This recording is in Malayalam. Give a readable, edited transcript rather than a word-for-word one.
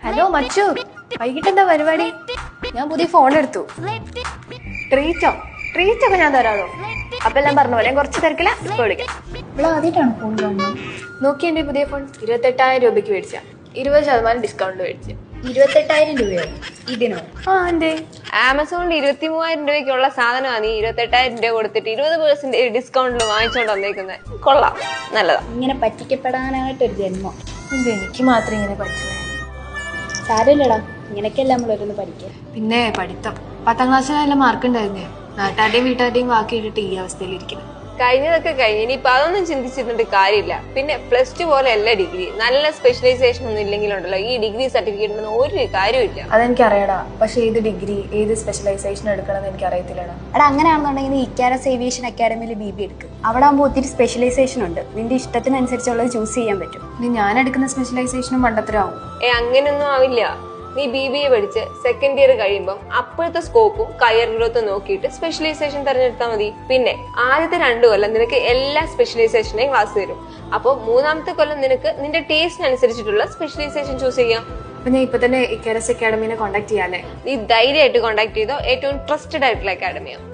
ഹലോ മച്ചു, വൈകിട്ട് എന്താ പരിപാടി? ഞാൻ പുതിയ ഫോൺ എടുത്തു. ട്രീറ്റോ? ട്രീറ്റ് ഒക്കെ ഞാൻ തരാടോ. അപ്പൊ എല്ലാം പറഞ്ഞ പോലെ കുറച്ച് തിരക്കില്ല. ഇപ്പൊ വിളിക്കാം. ഇവിടെ ആദ്യമായിട്ടാണ് ഫോൺ കാണുന്നത്. നോക്കിയെന്റെ പുതിയ ഫോൺ 28,000 രൂപയ്ക്ക് മേടിച്ച, 20% ഡിസ്കൗണ്ട് മേടിച്ച. 28,000 രൂപയോ ഇതിനോ? ആ എന്തേ? ആമസോണിൽ 23,000 രൂപയ്ക്കുള്ള സാധനമാണ് നീ 28,000 രൂപ കൊടുത്തിട്ട് 20% ഡിസ്കൗണ്ടിൽ വാങ്ങിച്ചോണ്ട് വന്നേക്കുന്നത്. കൊള്ളാം, നല്ലതാ. ഇങ്ങനെ പറ്റിക്കപ്പെടാനായിട്ടൊരു ജന്മം. എന്ത് എനിക്ക് മാത്രം ഇങ്ങനെ പറ്റുന്നത്? സാരമില്ലടാ, ഇങ്ങനെയൊക്കെയല്ല നമ്മളൊരുന്ന് പഠിക്കുക. പിന്നെ പഠിത്തം 10ാം ക്ലാസ്സിൽ നല്ല മാർക്ക് ഉണ്ടായിരുന്നേ. നാട്ടാരുടെയും വീട്ടുകാരുടെയും വാക്കി ഇട്ടിട്ട് ഈ അവസ്ഥയിലിരിക്കണം. കഴിഞ്ഞതൊക്കെ കഴിഞ്ഞ് ഇനിയിപ്പൊ അതൊന്നും ചിന്തിച്ചിട്ടുണ്ട് കാര്യമില്ല. പിന്നെ +2 പോലെ അല്ല ഡിഗ്രി. നല്ല സ്പെഷ്യലൈസേഷൻ ഒന്നും ഇല്ലെങ്കിലുണ്ടല്ലോ ഈ ഡിഗ്രി സർട്ടിഫിക്കറ്റിനൊന്നും ഒരു കാര്യമില്ല. അതെനിക്കറിയടാ, പക്ഷെ ഏത് ഡിഗ്രി ഏത് സ്പെഷ്യലൈസേഷൻ എടുക്കണമെന്ന് എനിക്ക് അറിയത്തില്ലടാ. എടാ, അങ്ങനെയാണെന്നുണ്ടെങ്കിൽ നീ ഇക്കാരസ് ഏവിയേഷൻ അക്കാഡമിയിൽ BB എടുക്കും. അവിടെ ആകുമ്പോൾ ഒത്തിരി സ്പെഷ്യലൈസേഷൻ ഉണ്ട്. നിന്റെ ഇഷ്ടത്തിനനുസരിച്ചുള്ളത് ചൂസ് ചെയ്യാൻ പറ്റും. ഇനി ഞാൻ എടുക്കുന്ന സ്പെഷ്യലൈസേഷനും മണ്ടത്തരാവും. അങ്ങനെയൊന്നും ആവില്ല. നീ BBA പഠിച്ച് 2nd ഇയർ കഴിയുമ്പോൾ അപ്പോഴത്തെ സ്കോപ്പും കരിയർ ഗ്രോത്തും നോക്കിയിട്ട് സ്പെഷ്യലൈസേഷൻ തിരഞ്ഞെടുത്താൽ മതി. പിന്നെ ആദ്യത്തെ 2 കൊല്ലം നിനക്ക് എല്ലാ സ്പെഷ്യലൈസേഷനെയും ക്ലാസ് തരും. അപ്പോൾ 3ാമത്തെ കൊല്ലം നിനക്ക് നിന്റെ ടേസ്റ്റിനനുസരിച്ചിട്ടുള്ള സ്പെഷ്യലൈസേഷൻ ചൂസ് ചെയ്യാം. അപ്പൊ ഞാൻ ഇപ്പൊ തന്നെ ഇക്കാരസ് അക്കാഡമിനെ കോൺടാക്ട് ചെയ്യാല്ലേ? നീ ധൈര്യമായിട്ട് കോൺടാക്ട് ചെയ്തോ. ഏറ്റവും ട്രസ്റ്റഡ് ആയിട്ടുള്ള അക്കാഡമിയാണ്.